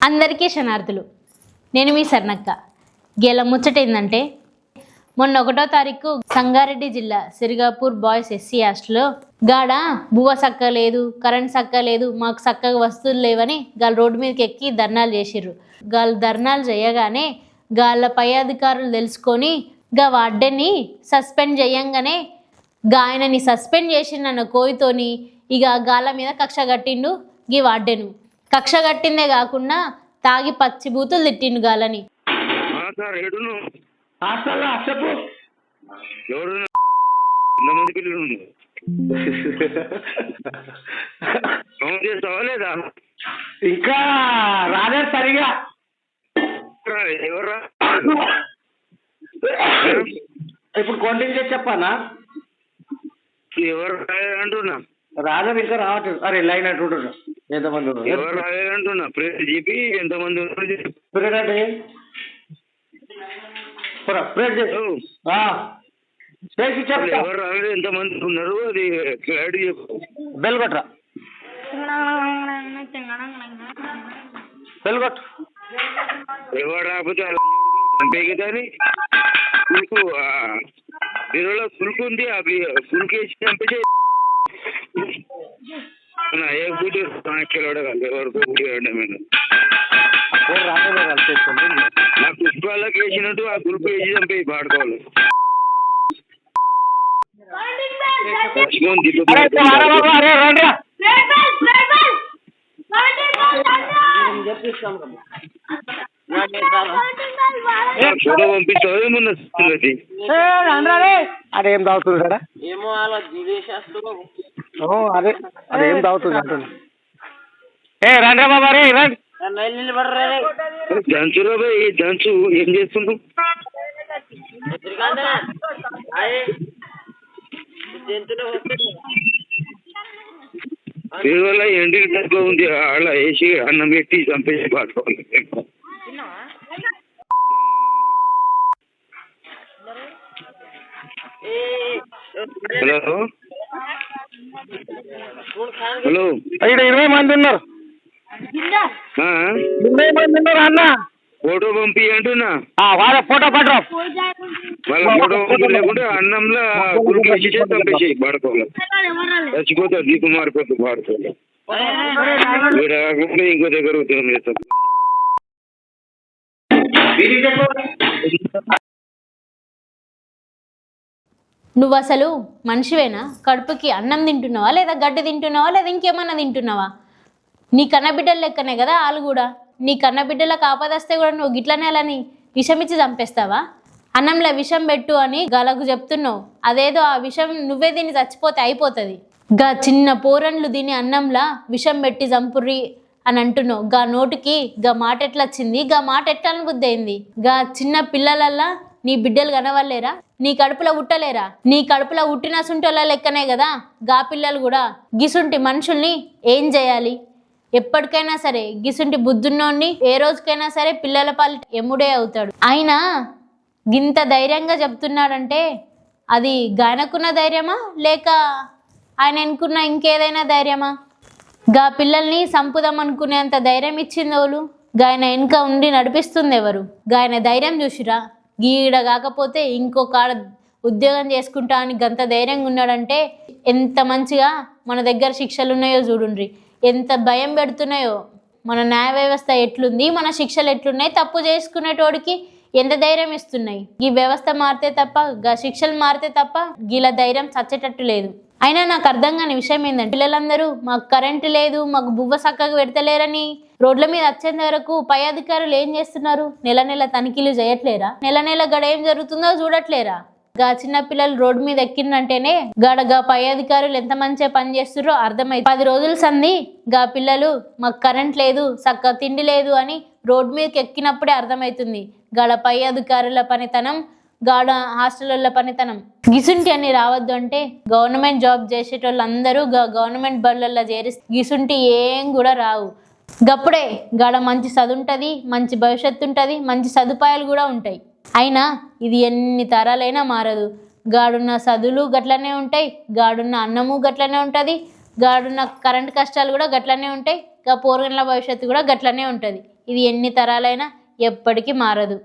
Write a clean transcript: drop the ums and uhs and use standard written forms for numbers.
అందరికీ శనార్థులు. నేను మీ సర్నక్క. గేల ముచ్చట ఏంటంటే, మొన్న 1వ తారీఖు సంగారెడ్డి జిల్లా సిరిగాపూర్ బాయ్స్ ఎస్సీ హాస్టల్లో గాడ బువ్వ సక్క లేదు, కరెంట్ సక్క లేదు, మాకు చక్కగా వస్తువులు లేవని గాలు రోడ్డు మీదకి ఎక్కి ధర్నాలు చేసిర్రు. గాలు ధర్నాలు చేయగానే గాళ్ళ పై అధికారులు తెలుసుకొని గా వార్డెన్ని సస్పెండ్ చేయంగానే ఆయనని సస్పెండ్ చేసిండన్న కోయితోని ఇక గాళ్ళ మీద కక్ష కట్టిండు గీ వార్డెను. కక్ష కట్టిందే కాకుండా తాగి పచ్చి బూతులు తిట్టిండు గాలని. ఇంకా రాలే సరిగా ఇప్పుడు కొంటింగ్ చేసి చెప్పానా ఎవరు అంటున్నా రాజా ఇంకా రావట్లేదు. అరే లైన్ అంటుంటారు ఎంతమంది ఎవరు రాలేదంటున్నా ప్రేర్ చెప్పి ఎంతమంది ప్రేర్ అంటే ప్రేర్ ఎవరు రాలేదు ఎంతమంది ఉన్నారు అది క్లారిటీ చెప్పు. బెల్ కొట్రా బెల్ కొట్టు. ఎవరు రాకపోతే అంతే కదా అని పులుకు బీరులో పులుకు ఉంది ఆ పులుకు వేసి చంపేసి ఏ గుడి కిలవడగలదు ఎవరికి గుడి మేము నా పుష్పాలకు వేసినట్టు ఆ పులుకు వేసి చంపేసి పాడుకోవాలి. ఫోటో పంపిస్తావు ఏమన్నా అదేం తాగుతుంది ఏమో అలా దివేశాస్త్రం అదే అదేం తాగుతుంది అంటున్నా. ఏ రండి బాబా రే రండి. జంచు రాబోయ్ ఈ జంచు ఏం చేస్తున్నావు? వల్ల ఎండికి తక్కువ ఉంది అలా వేసి అన్నం పెట్టి చంపేసి పాడుకోవాలి. హలో హలో ఇక్కడ 20 మంది ఉన్నారు. 20 మంది ఉన్నారు అన్న. ఫోటో పంపి అంటున్నా. వాళ్ళ ఫోటో పట్టరా. వాళ్ళ ఫోటో పంపి లేకుంటే అన్నంలో గురికి వేసి చంపేసి పాడుకోవాలి. చచ్చిపోతారు దీపు మారిపోతు పాడుకోవాలి. మీరు కాకుండా ఇంకో దగ్గర ఉద్యోగం చేస్తారు. నువ్వు అసలు మనిషివేనా? కడుపుకి అన్నం తింటున్నావా, లేదా గడ్డి తింటున్నావా, లేదా ఇంకేమన్నా తింటున్నావా? నీ కన్నబిడ్డలు లెక్కనే కదా వాళ్ళు కూడా. నీ కన్నబిడ్డలకు ఆపదస్తే కూడా నువ్వు గిట్లనే అలాని విషమిచ్చి చంపేస్తావా? అన్నంలో విషం పెట్టు అని గలకు చెప్తున్నావు. అదేదో ఆ విషం నువ్వే తిని చచ్చిపోతే అయిపోతుంది. గా చిన్న పోరన్లు తిని అన్నంలా విషం పెట్టి చంపుర్రి అని అంటున్నావు. గా నోటికి గా మాట ఎట్లా వచ్చింది? గా మాట ఎట్లా అనుబుద్ధి అయింది? గా చిన్న పిల్లలల్లా నీ బిడ్డలు కనవలేరా? నీ కడుపులో ఉట్టలేరా? నీ కడుపులో ఉట్టిన సుంటోళ్ళ లెక్కనే కదా గా పిల్లలు కూడా. గిసుంటి మనుషుల్ని ఏం చేయాలి? ఎప్పటికైనా సరే గిసుంటి బుద్ధున్నోడిని ఏ రోజుకైనా సరే పిల్లల పాలి ఎమ్ముడే అవుతాడు. ఆయన గింత ధైర్యంగా చెప్తున్నాడంటే అది గాయనకున్న ధైర్యమా, లేక ఆయన ఎన్నుకున్న ఇంకేదైనా ధైర్యమా? గా పిల్లల్ని సంపుదాం అనుకునేంత ధైర్యం ఇచ్చింది ఎవరు? గాయన వెనుక ఉండి నడిపిస్తుంది ఎవరు? గాయన ధైర్యం చూసిరా? గీడ కాకపోతే ఇంకొక ఉద్యోగం చేసుకుంటా అని గంత ధైర్యంగా ఉన్నాడంటే ఎంత మంచిగా మన దగ్గర శిక్షలు ఉన్నాయో చూడుండ్రి. ఎంత భయం పెడుతున్నాయో. మన న్యాయ వ్యవస్థ ఎట్లుంది, మన శిక్షలు ఎట్లున్నాయి, తప్పు చేసుకునేటోడికి ఎంత ధైర్యం ఇస్తున్నాయి. ఈ వ్యవస్థ మారితే తప్ప, గా శిక్షలు మారితే తప్ప గీల ధైర్యం చచ్చేటట్టు లేదు. అయినా నాకు అర్థం కాని విషయం ఏంటంటే, పిల్లలందరూ మాకు కరెంటు లేదు, మాకు బువ్వ చక్కగా పెడతలేరని రోడ్ల మీద వచ్చేంత వరకు పై అధికారులు ఏం చేస్తున్నారు? నెల నెల తనిఖీలు చేయట్లేరా? నెల నెల గడ ఏం జరుగుతుందో చూడట్లేరా? గా చిన్న పిల్లలు రోడ్డు మీద ఎక్కిందంటేనే గా పై అధికారులు ఎంత మంచిగా పని చేస్తున్నారో అర్థమైంది. 10 రోజుల సంది గా పిల్లలు మాకు కరెంట్ లేదు, చక్కగా తిండి లేదు అని రోడ్డు మీదకి ఎక్కినప్పుడే అర్థమవుతుంది గాడ పై అధికారుల పనితనం, గాడ హాస్టల్ల పనితనం. గిసుంటి అని రావద్దు అంటే గవర్నమెంట్ జాబ్ చేసేటోళ్ళందరూ గవర్నమెంట్ బళ్ళల్లో చేరి గిసుంటి ఏం కూడా రావు. గప్పుడే గాడ మంచి చదువు ఉంటుంది, మంచి భవిష్యత్తు ఉంటుంది, మంచి సదుపాయాలు కూడా ఉంటాయి. అయినా ఇది ఎన్ని తరాలైనా మారదు. గాడున్న చదువులు గట్లనే ఉంటాయి, గాడున్న అన్నము గట్లనే ఉంటుంది, గాడున్న కరెంట్ కష్టాలు కూడా గట్లనే ఉంటాయి, గా పోరగన్ల భవిష్యత్తు కూడా గట్లనే ఉంటుంది. ఇది ఎన్ని తరాలైనా ఎప్పటికీ మారదు.